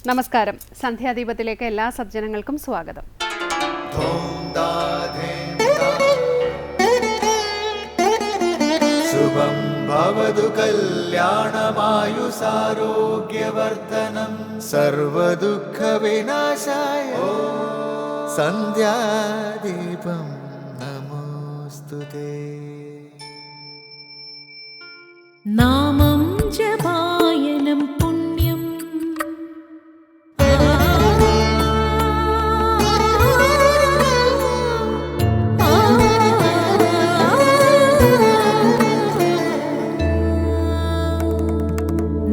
നമസ്കാരം. സന്ധ്യാദീപത്തിലേക്ക് എല്ലാ സജ്ജനങ്ങൾക്കും സ്വാഗതം. ശുഭം ഭവതു കല്യാണമായുസാരോഗ്യവർദ്ധനം സർവദുഃഖ വിനാശായ സന്ധ്യാദീപം നമോസ്തുതേ. നാമം ജപായനം പുണ്യം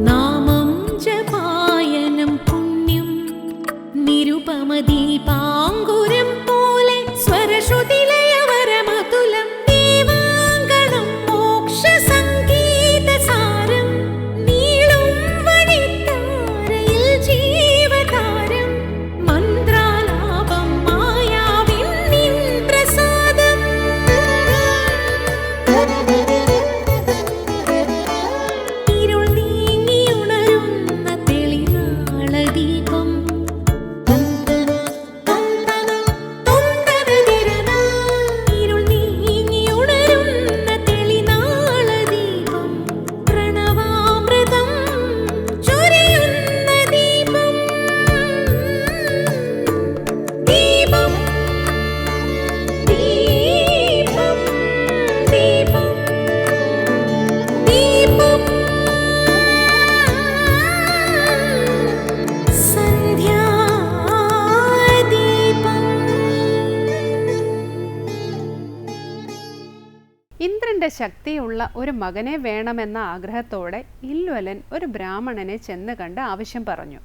നാമം ജപായനം പുണ്യം നിരുപമദീപാങ്കുരം പോലെ സ്വരശ്രുതിലയവരമതുലം ദീവാങ്കണം മോക്ഷ സംഗീതസാരം നീളും വഴിത്താരയിൽ ജീവതാരം മന്ത്രാലാപം മായാവിൻ നിൻ പ്രസാദം ഇരുൾ നീങ്ങിയുണരുന്ന തെളിനാളദീപം ഇരുൾ നീങ്ങിയുണരുന്ന തെളിനാളദീപം പ്രണവാമൃതം ചൊരിയുന്ന ദീപം ദീപം ദീപം ദീപം ദീപം ഇന്ദ്രന്റെ ശക്തിയുള്ള ഒരു മകനെ വേണമെന്ന ആഗ്രഹത്തോടെ ഇല്വലൻ ഒരു ബ്രാഹ്മണനെ ചെന്ന് കണ്ട് ആവശ്യം പറഞ്ഞു.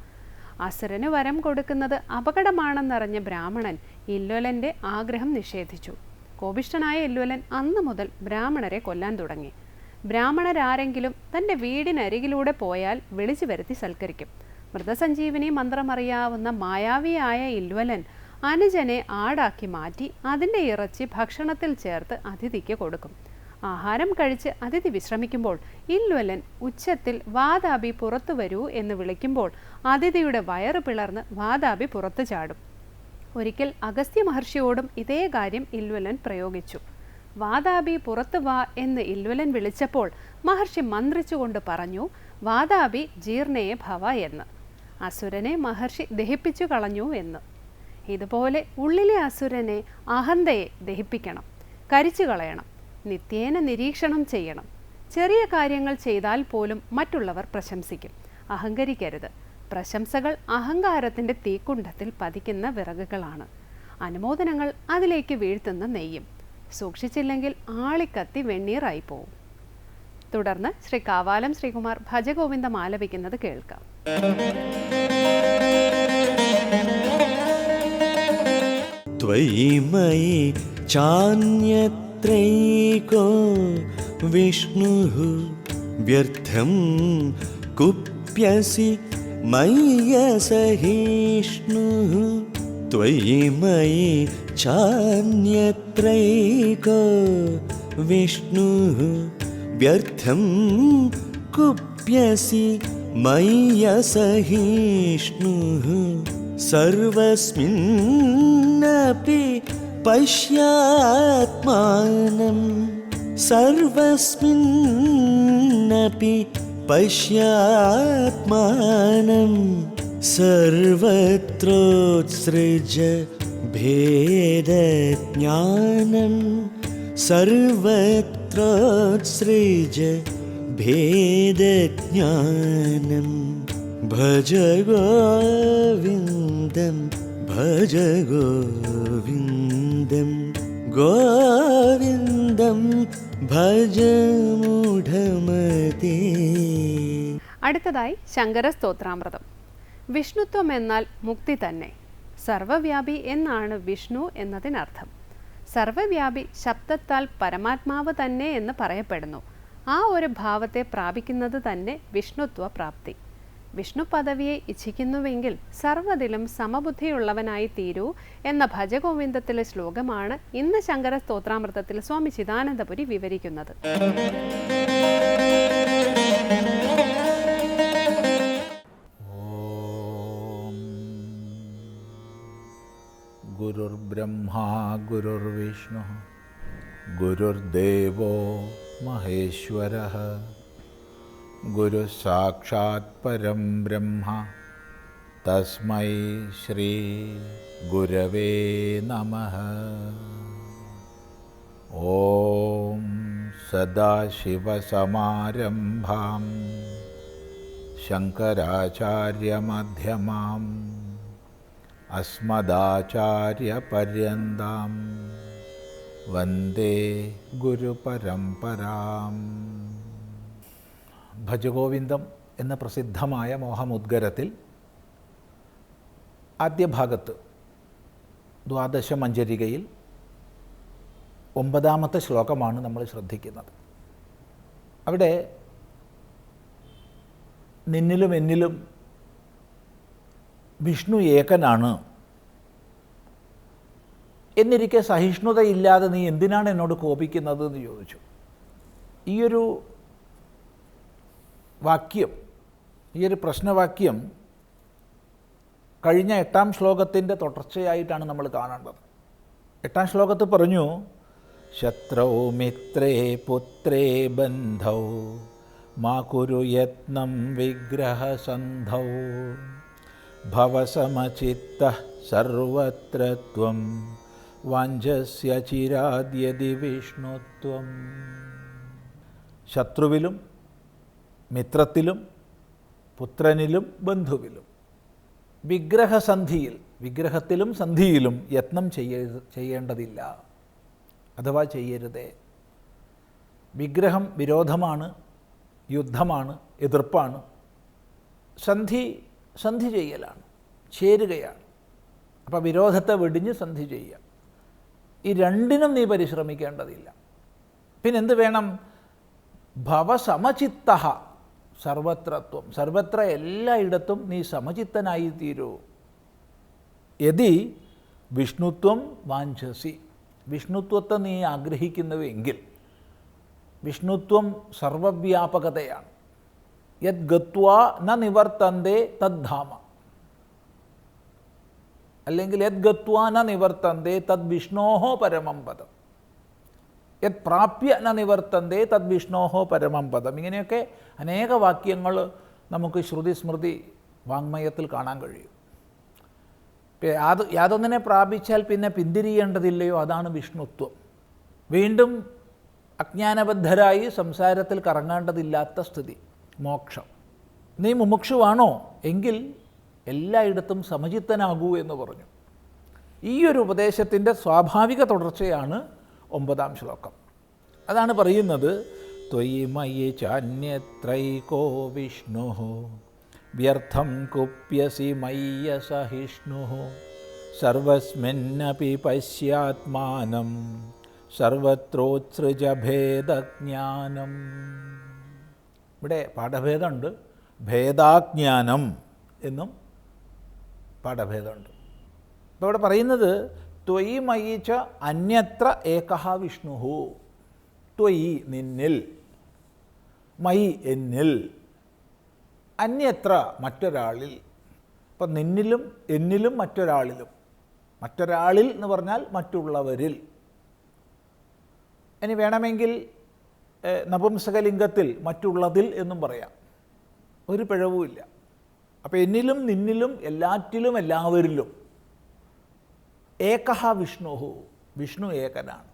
അസുരന് വരം കൊടുക്കുന്നത് അപകടമാണെന്നറിഞ്ഞ ബ്രാഹ്മണൻ ഇല്വലന്റെ ആഗ്രഹം നിഷേധിച്ചു. കോപിഷ്ഠനായ ഇല്വലൻ അന്നു മുതൽ ബ്രാഹ്മണരെ കൊല്ലാൻ തുടങ്ങി. ബ്രാഹ്മണരാരെങ്കിലും തൻ്റെ വീടിനരികിലൂടെ പോയാൽ വിളിച്ചു വരുത്തി സൽക്കരിക്കും. മൃതസഞ്ജീവിനി മന്ത്രമറിയാവുന്ന മായാവിയായ ഇല്വലൻ അനുജനെ ആടാക്കി മാറ്റി അതിൻ്റെ ഇറച്ചി ഭക്ഷണത്തിൽ ചേർത്ത് അതിഥിക്ക് കൊടുക്കും. ആഹാരം കഴിച്ച് അതിഥി വിശ്രമിക്കുമ്പോൾ ഇല്വലൻ ഉച്ചത്തിൽ വാതാപി പുറത്തു വരൂ എന്ന് വിളിക്കുമ്പോൾ അതിഥിയുടെ വയറ് പിളർന്ന് വാതാപി പുറത്തു ചാടും. ഒരിക്കൽ അഗസ്ത്യ മഹർഷിയോടും ഇതേ കാര്യം ഇല്വലൻ പ്രയോഗിച്ചു. വാതാപി പുറത്തു വാ എന്ന് ഇല്വലൻ വിളിച്ചപ്പോൾ മഹർഷി മന്ത്രിച്ചുകൊണ്ട് പറഞ്ഞു, വാതാപി ജീർണയെ ഭവ എന്ന്. അസുരനെ മഹർഷി ദഹിപ്പിച്ചു കളഞ്ഞു എന്ന്. ഇതുപോലെ ഉള്ളിലെ അസുരനെ, അഹന്തയെ ദഹിപ്പിക്കണം, കരിച്ചു കളയണം. നിത്യേന നിരീക്ഷണം ചെയ്യണം. ചെറിയ കാര്യങ്ങൾ ചെയ്താൽ പോലും മറ്റുള്ളവർ പ്രശംസിക്കും. അഹങ്കരിക്കരുത്. പ്രശംസകൾ അഹങ്കാരത്തിൻ്റെ തീക്കുണ്ഡത്തിൽ പതിക്കുന്ന വിറകുകളാണ്. അനുമോദനങ്ങൾ അതിലേക്ക് വീഴ്ത്തുന്ന നെയ്യും. സൂക്ഷിച്ചില്ലെങ്കിൽ ആളിക്കത്തി വെണ്ണീറായി പോവും. തുടർന്ന് ശ്രീ കാവാലം ശ്രീകുമാർ ഭജഗോവിന്ദം ആലപിക്കുന്നത് കേൾക്കാം. ത്വയി മയി ചാന്യത്രൈകോ വിഷ്ണുഃ വ്യർത്ഥം കുപ്യസി മയ്യസഹിഷ്ണുഃ. ത്വയി മയി ചാന്യത്രൈകോ വിഷ്ണുഃ വ്യർത്ഥം കുപ്യസി മയ്യസഹിഷ്ണുഃ. സർവസ്മിന്നപി പശ്യാത്മാനം സർവസ്മിന്നപി പശ്യാത്മാനം സർവത്രോത്സൃജ ഭേദജ്ഞാനം സർവത്രോത്സൃജ ഭേദജ്ഞാനം. ഭജ ഗോവിന്ദം ഭജ ഗോവിന്ദം ഗോവിന്ദം ഭജ മൂഢമതേ. അടുത്തതായി ശങ്കര സ്തോത്രാമൃതം. വിഷ്ണുത്വം എന്നാൽ മുക്തി തന്നെ. സർവവ്യാപി എന്നാണ് വിഷ്ണു എന്നതിനർത്ഥം. സർവവ്യാപി ശബ്ദത്താൽ പരമാത്മാവ് തന്നെ എന്ന് പറയപ്പെടുന്നു. ആ ഒരു ഭാവത്തെ പ്രാപിക്കുന്നത് തന്നെ വിഷ്ണുത്വ പ്രാപ്തി. വിഷ്ണു പദവിയെ ഇച്ഛിക്കുന്നുവെങ്കിൽ സർവ്വതിലും സമബുദ്ധിയുള്ളവനായി തീരൂ എന്ന ഭജഗോവിന്ദത്തിലെ ശ്ലോകമാണ് ഇന്ന് ശങ്കര സ്തോത്രാമൃതത്തിൽ സ്വാമി ചിദാനന്ദപുരി വിവരിക്കുന്നത്. ഗുരുർബ്രഹ്മാ ഗുരുർവിഷ്ണു ഗുരുർദേവോ മഹേശ്വരഃ ഗുരു സാക്ഷാത് പരം ബ്രഹ്മ തസ്മൈ ശ്രീ ഗുരവേ നമഃ. ഓം സദാശിവസമാരംഭാം ശങ്കരാചാര്യമധ്യമാം അസ്മദാചാര്യപര്യന്താം വന്ദേ ഗുരുപരമ്പരാം. ഭജഗോവിന്ദം എന്ന പ്രസിദ്ധമായ മോഹമുദ്ഗരത്തിൽ ആദ്യ ഭാഗത്ത് ദ്വാദശമഞ്ജരികയിൽ 9ാമത്തെ ശ്ലോകമാണ് നമ്മൾ ശ്രദ്ധിക്കുന്നത്. അവിടെ നിന്നിലും എന്നിലും വിഷ്ണു ഏകനാണ് എന്നിരിക്കെ സഹിഷ്ണുതയില്ലാതെ നീ എന്തിനാണ് എന്നോട് കോപിക്കുന്നത് എന്ന് ചോദിച്ചു. ഈയൊരു വാക്യം, ഈയൊരു പ്രശ്നവാക്യം കഴിഞ്ഞ 8ാം ശ്ലോകത്തിൻ്റെ തുടർച്ചയായിട്ടാണ് നമ്മൾ കാണേണ്ടത്. 8ാം ശ്ലോകത്ത് പറഞ്ഞു, ശത്രൗ മിത്രേ പുത്രേ ബന്ധൗ മാ കുരു യത്നം വിഗ്രഹസന്ധൗ ഭവസമചിത്തഃ സർവത്ര ത്വം വാഞ്ചസ്യ ചിരാദ്യതി വിഷ്ണുത്വം. ശത്രുവിലും മിത്രത്തിലും പുത്രനിലും ബന്ധുവിലും വിഗ്രഹസന്ധിയിൽ, വിഗ്രഹത്തിലും സന്ധിയിലും യത്നം ചെയ്യേണ്ടതില്ല, അഥവാ ചെയ്യരുതേ. വിഗ്രഹം വിരോധമാണ്, യുദ്ധമാണ്, എതിർപ്പാണ്. സന്ധി ചെയ്യലാണ്, ചേരുകയാണ്. അപ്പോൾ വിരോധത്തെ വെടിഞ്ഞ് സന്ധി ചെയ്യുക. ഈ രണ്ടിനും നീ പരിശ്രമിക്കേണ്ടതില്ല. പിന്നെന്ത് വേണം? ഭവസമചിത്തഃ സർവത്രത്വം, സർവത്ര എല്ലായിടത്തും നീ സമചിത്തനായി തീരൂ. യതി വിഷ്ണുത്വം വാഞ്ചസി, വിഷ്ണുത്വത്തെ നീ ആഗ്രഹിക്കുന്നുവെങ്കിൽ, വിഷ്ണുത്വം സർവവ്യാപകതയാണ്. യത് ഗത്വാ ന നിവർത്തന്തേ തദ്ധാമ, അല്ലെങ്കിൽ യത് ഗത്വാ ന നിവർത്തന്തേ തദ് വിഷ്ണോഹോ പരമം പദം, യത് പ്രാപ്യ ന നിവർത്തന്തേ തദ് വിഷ്ണോഹോ പരമം പദം. ഇങ്ങനെയൊക്കെ അനേക വാക്യങ്ങൾ നമുക്ക് ശ്രുതി സ്മൃതി വാങ്മയത്തിൽ കാണാൻ കഴിയും. യാതൊന്നിനെ പ്രാപിച്ചാൽ പിന്നെ പിന്തിരിയേണ്ടതില്ലയോ, അതാണ് വിഷ്ണുത്വം. വീണ്ടും അജ്ഞാനബദ്ധരായി സംസാരത്തിൽ കറങ്ങേണ്ടതില്ലാത്ത സ്ഥിതി, മോക്ഷം. നീ മുമുക്ഷുവാണോ എങ്കിൽ എല്ലായിടത്തും സമചിത്തനാകൂ എന്ന് പറഞ്ഞു. ഈ ഒരു ഉപദേശത്തിൻ്റെ സ്വാഭാവിക തുടർച്ചയാണ് 9ാം ശ്ലോകം. അതാണ് പറയുന്നത്, ത്വയി മയി ചാന്യത്രൈകോ വിഷ്ണു വ്യർത്ഥം കുപ്യസി മയ്യ സഹിഷ്ണു സർവസ്മിന്നപി പശ്യാത്മാനം സർവത്രോത്സൃജ ഭേദജ്ഞാനം. ഇവിടെ പാഠഭേദമുണ്ട്, ഭേദാജ്ഞാനം എന്നും പാഠഭേദമുണ്ട്. അപ്പോൾ ഇവിടെ പറയുന്നത് ത്വയി മയി ച അന്യത്ര ഏകഃ വിഷ്ണു. ത്വയി നിന്നിൽ, മയി എന്നിൽ, അന്യത്ര മറ്റൊരാളിൽ. അപ്പം നിന്നിലും എന്നിലും മറ്റൊരാളിലും, മറ്റൊരാളിൽ എന്ന് പറഞ്ഞാൽ മറ്റുള്ളവരിൽ. ഇനി വേണമെങ്കിൽ നപുംസകലിംഗത്തിൽ മറ്റുള്ളതിൽ എന്നും പറയാം, ഒരു പിഴവുമില്ല. അപ്പോൾ എന്നിലും നിന്നിലും എല്ലാറ്റിലും എല്ലാവരിലും ഏകഃ വിഷ്ണു, വിഷ്ണു ഏകനാണ്.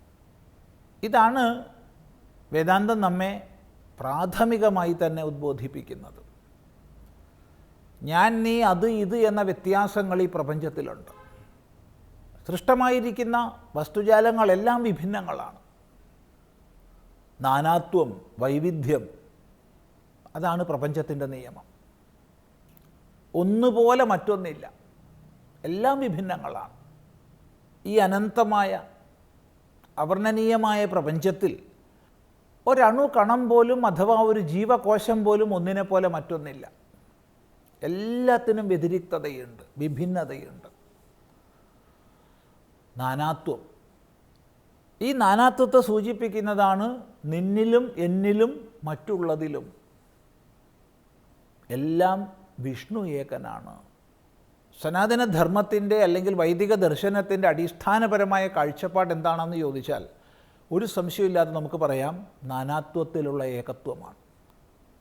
ഇതാണ് വേദാന്തം നമ്മെ പ്രാഥമികമായി തന്നെ ഉദ്ബോധിപ്പിക്കുന്നത്. ഞാൻ, നീ, അത്, ഇത് എന്ന വ്യത്യാസങ്ങൾ ഈ പ്രപഞ്ചത്തിലുണ്ട്. സൃഷ്ടമായിരിക്കുന്ന വസ്തുജാലങ്ങളെല്ലാം വിഭിന്നങ്ങളാണ്. നാനാത്വം, വൈവിധ്യം, അതാണ് പ്രപഞ്ചത്തിൻ്റെ നിയമം. ഒന്നുപോലെ മറ്റൊന്നില്ല, എല്ലാം വിഭിന്നങ്ങളാണ്. ഈ അനന്തമായ അവർണ്ണനീയമായ പ്രപഞ്ചത്തിൽ ഒരണു കണം പോലും അഥവാ ഒരു ജീവകോശം പോലും ഒന്നിനെ പോലെ മറ്റൊന്നില്ല. എല്ലാത്തിനും വ്യതിരിക്തതയുണ്ട്, വിഭിന്നതയുണ്ട്, നാനാത്വം. ഈ നാനാത്വത്തെ സൂചിപ്പിക്കുന്നതാണ് നിന്നിലും എന്നിലും മറ്റുള്ളതിലും എല്ലാം വിഷ്ണു ഏകനാണ്. സനാതനധർമ്മത്തിൻ്റെ അല്ലെങ്കിൽ വൈദിക ദർശനത്തിൻ്റെ അടിസ്ഥാനപരമായ കാഴ്ചപ്പാട് എന്താണെന്ന് ചോദിച്ചാൽ ഒരു സംശയമില്ലാതെ നമുക്ക് പറയാം, നാനാത്വത്തിലുള്ള ഏകത്വമാണ്.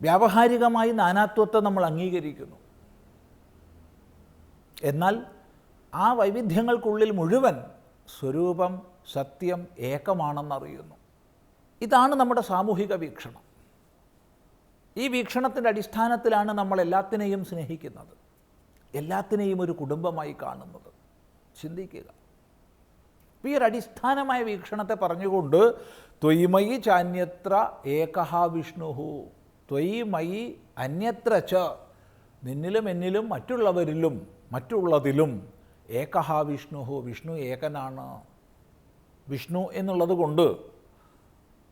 വ്യാവഹാരികമായി നാനാത്വത്തെ നമ്മൾ അംഗീകരിക്കുന്നു. എന്നാൽ ആ വൈവിധ്യങ്ങൾക്കുള്ളിൽ മുഴുവൻ സ്വരൂപം, സത്യം ഏകമാണെന്നറിയുന്നു. ഇതാണ് നമ്മുടെ സാമൂഹിക വീക്ഷണം. ഈ വീക്ഷണത്തിൻ്റെ അടിസ്ഥാനത്തിലാണ് നമ്മൾ എല്ലാത്തിനെയും സ്നേഹിക്കുന്നത്, എല്ലാത്തിനെയും ഒരു കുടുംബമായി കാണുന്നത്. ചിന്തിക്കുക. ഈ ഒരു അടിസ്ഥാനമായ വീക്ഷണത്തെ പറഞ്ഞുകൊണ്ട് ത്വയിമയി ചാന്യത്ര ഏകഹ വിഷ്ണുഹു, ത്വയിമയി അന്യത്ര ച, നിന്നിലും എന്നിലും മറ്റുള്ളവരിലും മറ്റുള്ളതിലും ഏകഹ വിഷ്ണുഹു, വിഷ്ണു ഏകനാണ്. വിഷ്ണു എന്നുള്ളത് കൊണ്ട്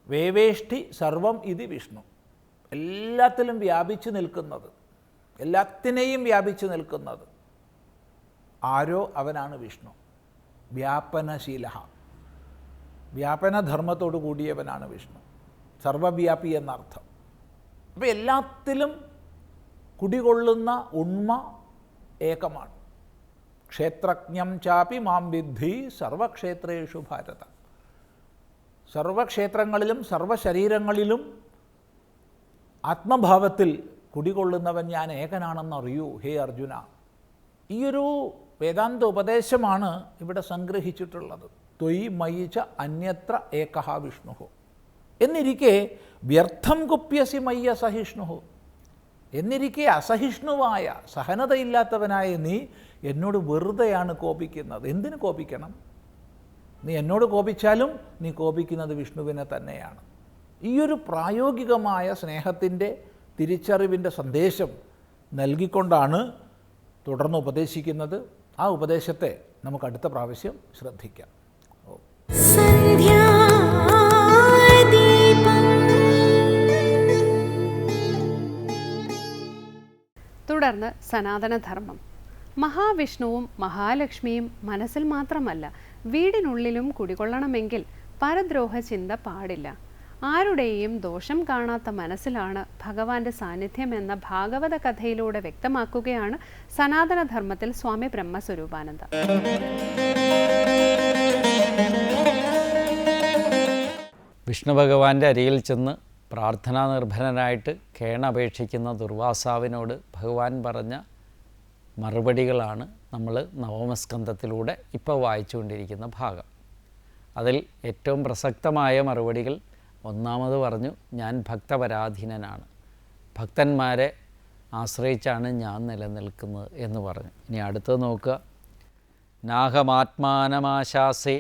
വേവേഷ്ടി സർവം ഇത് വിഷ്ണു, എല്ലാത്തിലും വ്യാപിച്ചു നിൽക്കുന്നത്, എല്ലാത്തിനെയും വ്യാപിച്ചു നിൽക്കുന്നത് ആരോ അവനാണ് വിഷ്ണു. വ്യാപനശീല, വ്യാപനധർമ്മത്തോടു കൂടിയവനാണ് വിഷ്ണു, സർവവ്യാപി എന്നർത്ഥം. അപ്പോൾ എല്ലാത്തിലും കുടികൊള്ളുന്ന ഉണ്മ ഏകമാണ്. ക്ഷേത്രജ്ഞം ചാപി മാം വിദ്ധി സർവക്ഷേത്രേഷു ഭാരത, സർവക്ഷേത്രങ്ങളിലും സർവശരീരങ്ങളിലും ആത്മഭാവത്തിൽ കുടികൊള്ളുന്നവൻ ഞാൻ ഏകനാണെന്നറിയൂ ഹേ അർജുന. ഈയൊരു വേദാന്ത ഉപദേശമാണ് ഇവിടെ സംഗ്രഹിച്ചിട്ടുള്ളത്. ത്വയി മയി ച അന്യത്ര ഏകഹ വിഷ്ണു എന്നിരിക്കെ വ്യർത്ഥം കുപ്യസി മയ്യ സഹിഷ്ണു എന്നിരിക്കെ അസഹിഷ്ണുവായ, സഹനതയില്ലാത്തവനായ നീ എന്നോട് വെറുതെയാണ് കോപിക്കുന്നത്. എന്തിനു കോപിക്കണം? നീ എന്നോട് കോപിച്ചാലും നീ കോപിക്കുന്നത് വിഷ്ണുവിനെ തന്നെയാണ്. ഈയൊരു പ്രായോഗികമായ സ്നേഹത്തിൻ്റെ തിരിച്ചറിവിൻ്റെ സന്ദേശം നൽകിക്കൊണ്ടാണ് തുടർന്ന് ഉപദേശിക്കുന്നത്. ആ ഉപദേശത്തെ നമുക്ക് അടുത്ത പ്രാവശ്യം ശ്രദ്ധിക്കാം. തുടർന്ന് സനാതനധർമ്മം. മഹാവിഷ്ണുവും മഹാലക്ഷ്മിയും മനസ്സിൽ മാത്രമല്ല വീടിനുള്ളിലും കുടികൊള്ളണമെങ്കിൽ പരദ്രോഹ ചിന്ത പാടില്ല. ആരുടെയും ദോഷം കാണാത്ത മനസ്സിലാണ് ഭഗവാന്റെ സാന്നിധ്യം എന്ന ഭാഗവത കഥയിലൂടെ വ്യക്തമാക്കുകയാണ് സനാതനധർമ്മത്തിൽ സ്വാമി ബ്രഹ്മസ്വരൂപാനന്ദ. വിഷ്ണു ഭഗവാന്റെ അരികിൽ ചെന്ന് പ്രാർത്ഥനാ നിർഭരനായിട്ട് കേണപേക്ഷിക്കുന്ന ദുർവാസാവിനോട് ഭഗവാൻ പറഞ്ഞ മറുപടികളാണ് നമ്മൾ നവമസ്കന്ധത്തിലൂടെ ഇപ്പോൾ വായിച്ചുകൊണ്ടിരിക്കുന്ന ഭാഗം. അതിൽ ഏറ്റവും പ്രസക്തമായ മറുപടികൾ ഒന്നാമത് പറഞ്ഞു, ഞാൻ ഭക്തപരാധീനനാണ്, ഭക്തന്മാരെ ആശ്രയിച്ചാണ് ഞാൻ നിലനിൽക്കുന്നത് എന്ന് പറഞ്ഞു. ഇനി അടുത്തത് നോക്കുക. നാഹമാത്മാനമാശാസേ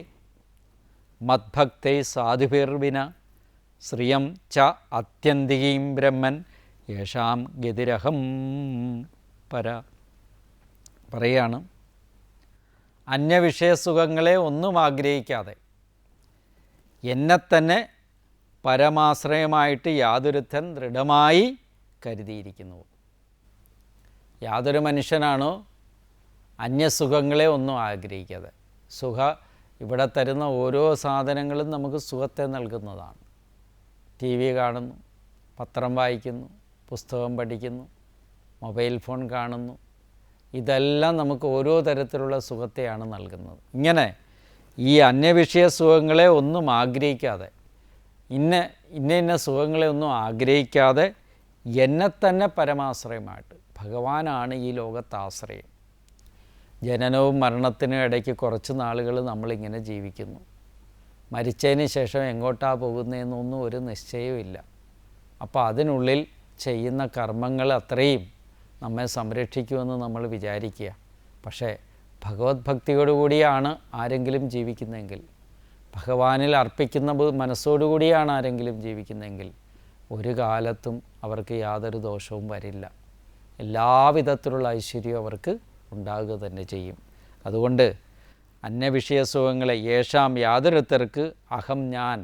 മദ്ഭക്തൈ സാധുഭിർവിന ശ്രിയം ച അത്യന്തികീം ബ്രഹ്മൻ യേഷാം ഗതിരഹം പര. പറയാണ്, അന്യവിഷയസുഖങ്ങളെ ഒന്നും ആഗ്രഹിക്കാതെ എന്നെ തന്നെ പരമാശ്രയമായിട്ട് യാതൊരുത്തൻ ദൃഢമായി കരുതിയിരിക്കുന്നു. യാതൊരു മനുഷ്യനാണോ അന്യസുഖങ്ങളെ ഒന്നും ആഗ്രഹിക്കാതെ, ഇവിടെ തരുന്ന ഓരോ സാധനങ്ങളും നമുക്ക് സുഖത്തെ നൽകുന്നതാണ്. ടി വി കാണുന്നു, പത്രം വായിക്കുന്നു, പുസ്തകം പഠിക്കുന്നു, മൊബൈൽ ഫോൺ കാണുന്നു, ഇതെല്ലാം നമുക്ക് ഓരോ തരത്തിലുള്ള സുഖത്തെയാണ് നൽകുന്നത്. ഇങ്ങനെ ഈ അന്യവിഷയ സുഖങ്ങളെ ഒന്നും ആഗ്രഹിക്കാതെ, ഇന്ന സുഖങ്ങളെ ഒന്നും ആഗ്രഹിക്കാതെ എന്നെ തന്നെ പരമാശ്രയമായിട്ട്, ഭഗവാനാണ് ഈ ലോകത്താശ്രയം. ജനനവും മരണത്തിനും ഇടയ്ക്ക് കുറച്ച് നാളുകൾ നമ്മളിങ്ങനെ ജീവിക്കുന്നു. മരിച്ചതിന് ശേഷം എങ്ങോട്ടാണ് പോകുന്നതെന്നൊന്നും ഒരു നിശ്ചയവുമില്ല. അപ്പോൾ അതിനുള്ളിൽ ചെയ്യുന്ന കർമ്മങ്ങൾ അത്രയും നമ്മെ സംരക്ഷിക്കുമെന്ന് നമ്മൾ വിചാരിക്കുക. പക്ഷേ ഭഗവത് ഭക്തിയോടുകൂടിയാണ് ആരെങ്കിലും ജീവിക്കുന്നതെങ്കിൽ, ഭഗവാനിൽ അർപ്പിക്കുന്ന മനസ്സോടുകൂടിയാണ് ആരെങ്കിലും ജീവിക്കുന്നതെങ്കിൽ ഒരു കാലത്തും അവർക്ക് യാതൊരു ദോഷവും വരില്ല. എല്ലാവിധത്തിലുള്ള ഐശ്വര്യവും അവർക്ക് ഉണ്ടാകുക തന്നെ ചെയ്യും. അതുകൊണ്ട് അന്യവിഷയസുഖങ്ങളെ യേശാം യാതൊരുത്തർക്ക് അഹം ഞാൻ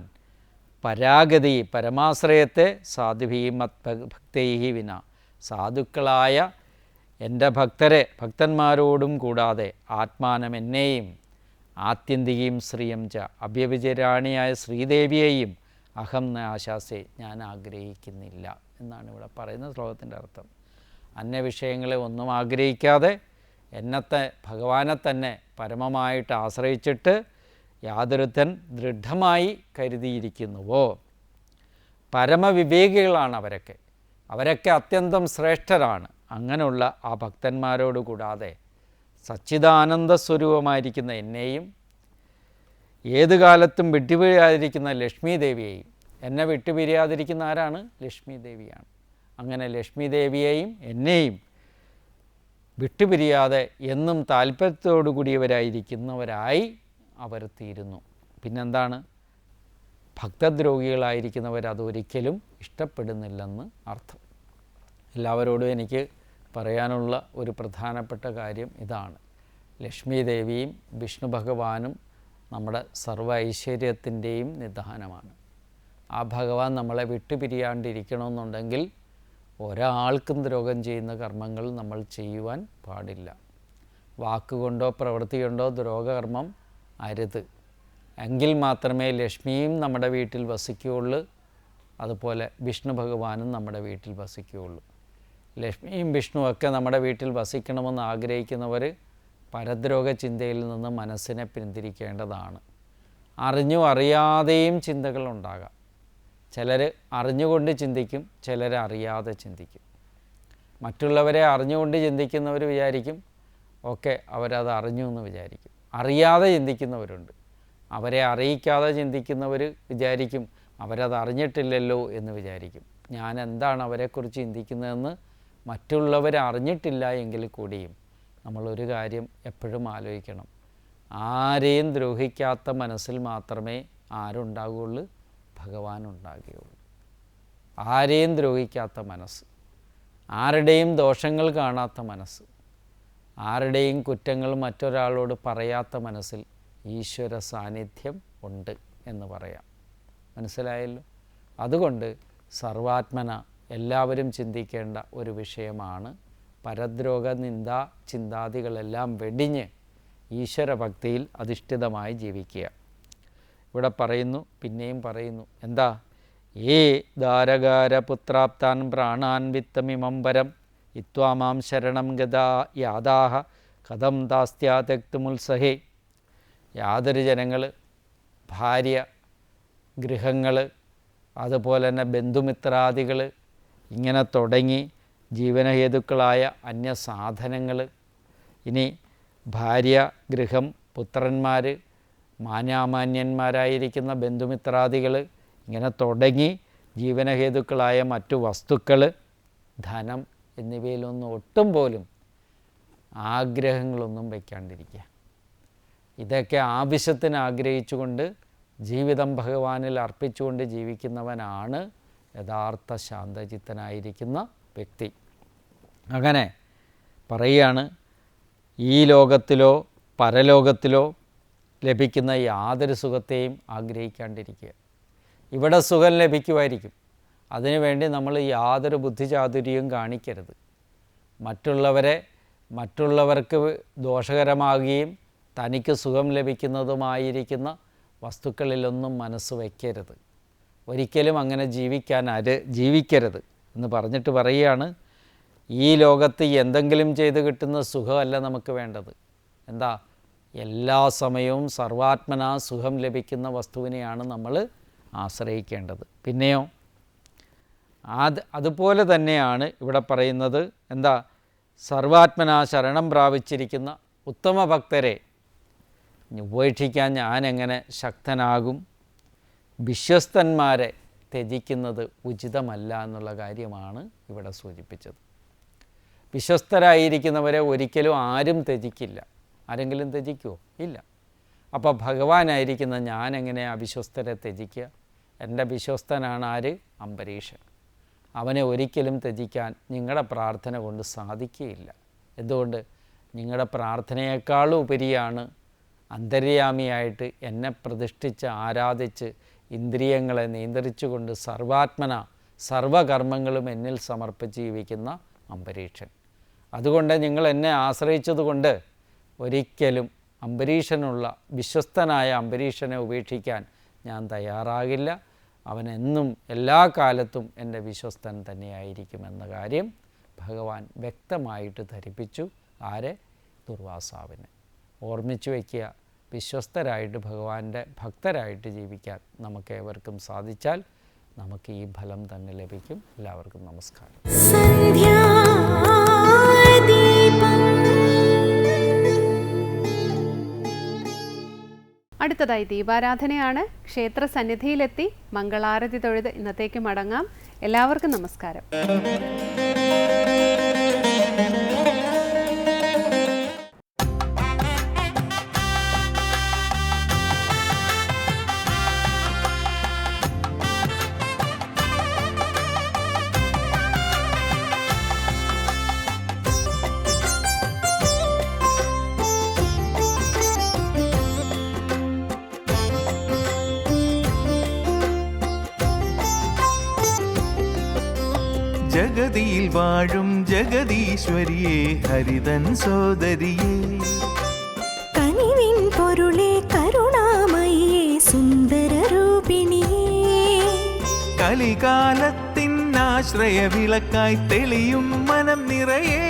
പരാഗതി പരമാശ്രയത്തെ സാധുഭീ മത്ഭക്തൈഹി വിന, സാധുക്കളായ എൻ്റെ ഭക്തന്മാരോടും കൂടാതെ ആത്മാനം എന്നെയും ആത്യന്തികയും ശ്രീയം ച അഭ്യഭിചരാണിയായ ശ്രീദേവിയെയും അഹം ന ആശാസേ, ഞാൻ ആഗ്രഹിക്കുന്നില്ല എന്നാണ് ഇവിടെ പറയുന്ന ശ്ലോകത്തിൻ്റെ അർത്ഥം. അന്യവിഷയങ്ങളെ ഒന്നും ആഗ്രഹിക്കാതെ ഭഗവാനെ തന്നെ പരമമായിട്ട് ആശ്രയിച്ചിട്ട് യാതൊരുത്തൻ ദൃഢമായി കരുതിയിരിക്കുന്നുവോ. പരമവിവേകികളാണ് അവരൊക്കെ അത്യന്തം ശ്രേഷ്ഠരാണ്. അങ്ങനെയുള്ള ആ ഭക്തന്മാരോട് കൂടാതെ സച്ചിദാനന്ദ സ്വരൂപമായിരിക്കുന്ന എന്നെയും ഏതു കാലത്തും വിട്ടുപിരിയാതിരിക്കുന്ന ലക്ഷ്മി ദേവിയെയും, എന്നെ വിട്ടുപിരിയാതിരിക്കുന്ന ആരാണ്? ലക്ഷ്മി ദേവിയാണ്. അങ്ങനെ ലക്ഷ്മി ദേവിയെയും എന്നെയും വിട്ടുപിരിയാതെ എന്നും താല്പര്യത്തോടു കൂടിയവരായിരിക്കുന്നവരായി അവർ തീരുന്നു. പിന്നെന്താണ്? ഭക്തദ്രോഹികളായിരിക്കുന്നവർ അതൊരിക്കലും ഇഷ്ടപ്പെടുന്നില്ലെന്ന് അർത്ഥം. എല്ലാവരോടും എനിക്ക് പറയാനുള്ള ഒരു പ്രധാനപ്പെട്ട കാര്യം ഇതാണ്. ലക്ഷ്മി ദേവിയും വിഷ്ണു ഭഗവാനും നമ്മുടെ സർവ്വ ഐശ്വര്യത്തിൻ്റെയും നിദാനമാണ്. ആ ഭഗവാൻ നമ്മളെ വിട്ടുപിരിയാണ്ടിരിക്കണമെന്നുണ്ടെങ്കിൽ ഒരാൾക്കും ദ്രോഹം ചെയ്യുന്ന കർമ്മങ്ങൾ നമ്മൾ ചെയ്യുവാൻ പാടില്ല. വാക്കുകൊണ്ടോ പ്രവൃത്തി കൊണ്ടോ ദ്രോഹകർമ്മം അരുത്. എങ്കിൽ മാത്രമേ ലക്ഷ്മിയും നമ്മുടെ വീട്ടിൽ വസിക്കുകയുള്ളൂ, അതുപോലെ വിഷ്ണു ഭഗവാനും നമ്മുടെ വീട്ടിൽ വസിക്കുകയുള്ളൂ. ലക്ഷ്മിയും വിഷ്ണുവൊക്കെ നമ്മുടെ വീട്ടിൽ വസിക്കണമെന്ന് ആഗ്രഹിക്കുന്നവർ പരദ്രോഹ ചിന്തയിൽ നിന്ന് മനസ്സിനെ പിന്തിരിക്കേണ്ടതാണ്. അറിഞ്ഞും അറിയാതെയും ചിന്തകളുണ്ടാകാം. ചിലർ അറിഞ്ഞുകൊണ്ട് ചിന്തിക്കും, ചിലർ അറിയാതെ ചിന്തിക്കും. മറ്റുള്ളവരെ അറിഞ്ഞുകൊണ്ട് ചിന്തിക്കുന്നവർ വിചാരിക്കും ഓക്കെ അവരത് അറിഞ്ഞു എന്ന് വിചാരിക്കും. അറിയാതെ ചിന്തിക്കുന്നവരുണ്ട്. അവരെ അറിയിക്കാതെ ചിന്തിക്കുന്നവർ വിചാരിക്കും അവരത് അറിഞ്ഞിട്ടില്ലല്ലോ എന്ന് വിചാരിക്കും. ഞാൻ എന്താണ് അവരെക്കുറിച്ച് ചിന്തിക്കുന്നതെന്ന് മറ്റുള്ളവർ അറിഞ്ഞിട്ടില്ല എങ്കിൽ കൂടിയും നമ്മളൊരു കാര്യം എപ്പോഴും ആലോചിക്കണം. ആരെയും ദ്രോഹിക്കാത്ത മനസ്സിൽ മാത്രമേ ആരുണ്ടാകുകയുള്ളൂ? ഭഗവാൻ ഉണ്ടാകുകയുള്ളൂ. ആരെയും ദ്രോഹിക്കാത്ത മനസ്സ്, ആരുടെയും ദോഷങ്ങൾ കാണാത്ത മനസ്സ്, ആരുടെയും കുറ്റങ്ങൾ മറ്റൊരാളോട് പറയാത്ത മനസ്സിൽ ഈശ്വര സാന്നിധ്യം ഉണ്ട് എന്ന് പറയാം. മനസ്സിലായല്ലോ? അതുകൊണ്ട് സർവാത്മന എല്ലാവരും ചിന്തിക്കേണ്ട ഒരു വിഷയമാണ് പരദ്രോഹ നിന്ദ ചിന്താദികളെല്ലാം വെടിഞ്ഞ് ഈശ്വരഭക്തിയിൽ അധിഷ്ഠിതമായി ജീവിക്കുക. ഇവിടെ പറയുന്നു, പിന്നെയും പറയുന്നു, എന്താ? ഏ ദാരകാരപുത്രാപ്താൻ പ്രാണാൻ വിത്തമിമംബരം ഇത്വാമാം ശരണം ഗതാ യാദാഹ കഥം ദാസ്ത്യാ തെക്തുമുത്സഹേ. യാതൊരു ജനങ്ങൾ ഭാര്യ, ഗൃഹങ്ങൾ, അതുപോലെ തന്നെ ബന്ധുമിത്രാദികൾ, ഇങ്ങനെ തുടങ്ങി ജീവനഹേതുക്കളായ അന്യസാധനങ്ങൾ, ഇനി ഭാര്യ, ഗൃഹം, പുത്രന്മാർ, മാന്യാമാന്യന്മാരായിരിക്കുന്ന ബന്ധുമിത്രാദികൾ, ഇങ്ങനെ തുടങ്ങി ജീവനഹേതുക്കളായ മറ്റു വസ്തുക്കൾ, ധനം എന്നിവയിലൊന്നും ഒട്ടും പോലും ആഗ്രഹങ്ങളൊന്നും വയ്ക്കാണ്ടിരിക്കുക. ഇതൊക്കെ ആവശ്യത്തിന് ആഗ്രഹിച്ചുകൊണ്ട് ജീവിതം ഭഗവാനിൽ അർപ്പിച്ചുകൊണ്ട് ജീവിക്കുന്നവനാണ് യഥാർത്ഥ ശാന്തചിത്തനായിരിക്കുന്ന വ്യക്തി. അങ്ങനെ പറയുകയാണ്, ഈ ലോകത്തിലോ പരലോകത്തിലോ ലഭിക്കുന്ന യാതൊരു സുഖത്തെയും ആഗ്രഹിക്കാണ്ടിരിക്കുക. ഇവിടെ സുഖം ലഭിക്കുമായിരിക്കും, അതിനുവേണ്ടി നമ്മൾ യാതൊരു ബുദ്ധിചാതുര്യവും കാണിക്കരുത്. മറ്റുള്ളവർക്ക് ദോഷകരമാകുകയും തനിക്ക് സുഖം ലഭിക്കുന്നതുമായിരിക്കുന്ന വസ്തുക്കളിലൊന്നും മനസ്സ് വയ്ക്കരുത്. ഒരിക്കലും അങ്ങനെ ജീവിക്കരുത് എന്ന് പറഞ്ഞിട്ട് പറയുകയാണ്, ഈ ലോകത്ത് എന്തെങ്കിലും ചെയ്ത് കിട്ടുന്ന സുഖമല്ല നമുക്ക് വേണ്ടത്. എന്താ? എല്ലാ സമയവും സർവാത്മനാ സുഖം ലഭിക്കുന്ന വസ്തുവിനെയാണ് നമ്മൾ ആശ്രയിക്കേണ്ടത്. പിന്നെയോ അതുപോലെ തന്നെയാണ് ഇവിടെ പറയുന്നത്, എന്താ? സർവാത്മനാ ശരണം പ്രാപിച്ചിരിക്കുന്ന ഉത്തമ ഭക്തരെ ഉപേക്ഷിക്കാൻ ഞാനെങ്ങനെ ശക്തനാകും? വിശ്വസ്തന്മാരെ ത്യജിക്കുന്നത് ഉചിതമല്ല എന്നുള്ള കാര്യമാണ് ഇവിടെ സൂചിപ്പിച്ചത്. വിശ്വസ്തരായിരിക്കുന്നവരെ ഒരിക്കലും ആരും ത്യജിക്കില്ല. ആരെങ്കിലും ത്യജിക്കുമോ? ഇല്ല. അപ്പോൾ ഭഗവാനായിരിക്കുന്ന ഞാൻ എങ്ങനെ അവിശ്വസ്തരെ ത്യജിക്കുക? എൻ്റെ വിശ്വസ്തനാണ് ആര്? അംബരീഷൻ. അവനെ ഒരിക്കലും ത്യജിക്കാൻ നിങ്ങളുടെ പ്രാർത്ഥന കൊണ്ട് സാധിക്കുകയില്ല. എന്തുകൊണ്ട്? നിങ്ങളുടെ പ്രാർത്ഥനയേക്കാളും ഉപരിയാണ് അന്തര്യാമിയായിട്ട് എന്നെ പ്രതിഷ്ഠിച്ച് ആരാധിച്ച് ഇന്ദ്രിയങ്ങളെ നിയന്ത്രിച്ചുകൊണ്ട് സർവാത്മന സർവകർമ്മങ്ങളും എന്നിൽ സമർപ്പിച്ച് ജീവിക്കുന്ന അംബരീഷൻ. അതുകൊണ്ട് നിങ്ങൾ എന്നെ ആശ്രയിച്ചതുകൊണ്ട് ഒരിക്കലും അംബരീഷനുള്ള വിശ്വസ്തനായ അംബരീഷനെ ഉപേക്ഷിക്കാൻ ഞാൻ തയ്യാറാകില്ല. അവനെന്നും എല്ലാ കാലത്തും എൻ്റെ വിശ്വസ്തൻ തന്നെയായിരിക്കുമെന്ന കാര്യം ഭഗവാൻ വ്യക്തമായിട്ട് ധരിപ്പിച്ചു. ആരെ? ദുർവാസാവിന്. ഓർമ്മിച്ചു വയ്ക്കുക, വിശ്വസ്തരായിട്ട് ഭഗവാന്റെ ഭക്തരായിട്ട് ജീവിക്കാൻ നമുക്കേവർക്കും സാധിച്ചാൽ നമുക്ക് ഈ ഫലം തന്നെ ലഭിക്കും. എല്ലാവർക്കും നമസ്കാരം. അടുത്തതായി ദീപാരാധനയാണ്. ക്ഷേത്ര സന്നിധിയിലെത്തി മംഗളാരതി തൊഴുത് ഇന്നത്തേക്ക് മടങ്ങാം. എല്ലാവർക്കും നമസ്കാരം. ജഗതിയിൽ വാഴും ജഗദീശ്വരിയെ ഹരിതൻ സോദരിയെ കനിവിൻ പൊരുളെ കരുണാമയിയെ സുന്ദരരൂപിണിയേ കലികാലത്തിൻ ആശ്രയ വിളക്കായി തെളിയും മനം നിറയെ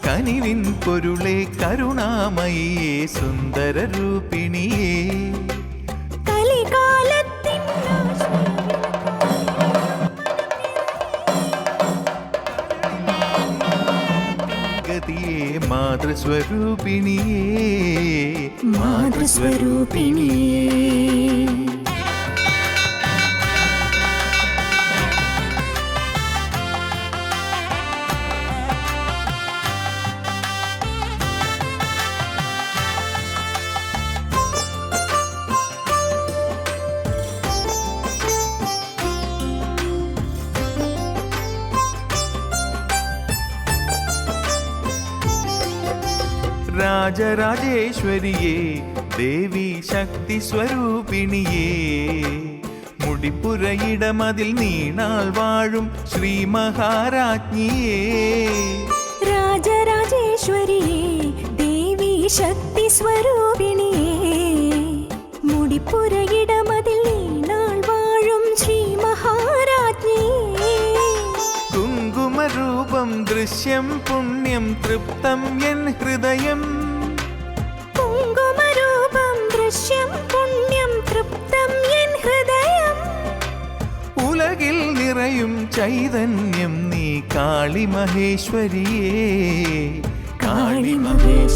കനിവിൻ പൊരുളെ കരുണാമയിയെ സുന്ദരരൂപിണിയേ കലികാലത്തിൻ ഗതിയെ മാതൃസ്വരൂപിണിയേ മാതൃസ്വരൂപിണിയേ രാജരാജേശ്വരിയേ ദേവി ശക്തി സ്വരൂപിണിയേ മുടിപ്പുരയിടമതിൽ നീണാൾ വാഴും ശ്രീ മഹാരാജ്ഞിയേ രാജരാജേശ്വരിയേ ദേവി ശക്തി സ്വരൂപിണിയേ മുടിപ്പുരയിടമതിൽ നീണാൾ വാഴും ശ്രീ മഹാരാജ്ഞിയേ കുങ്കുമരൂപം ദൃശ്യം പുണ്യം തൃപ്തം എൻ ഹൃദയം കുങ്കുമരൂപം ദൃശ്യം പുണ്യം തൃപ്തം എൻ ഹൃദയം ഉലകിൽ നിറയും ചൈതന്യം നീ കാളി മഹേശ്വരിയേ കാളി മഹേശ്വരിയേ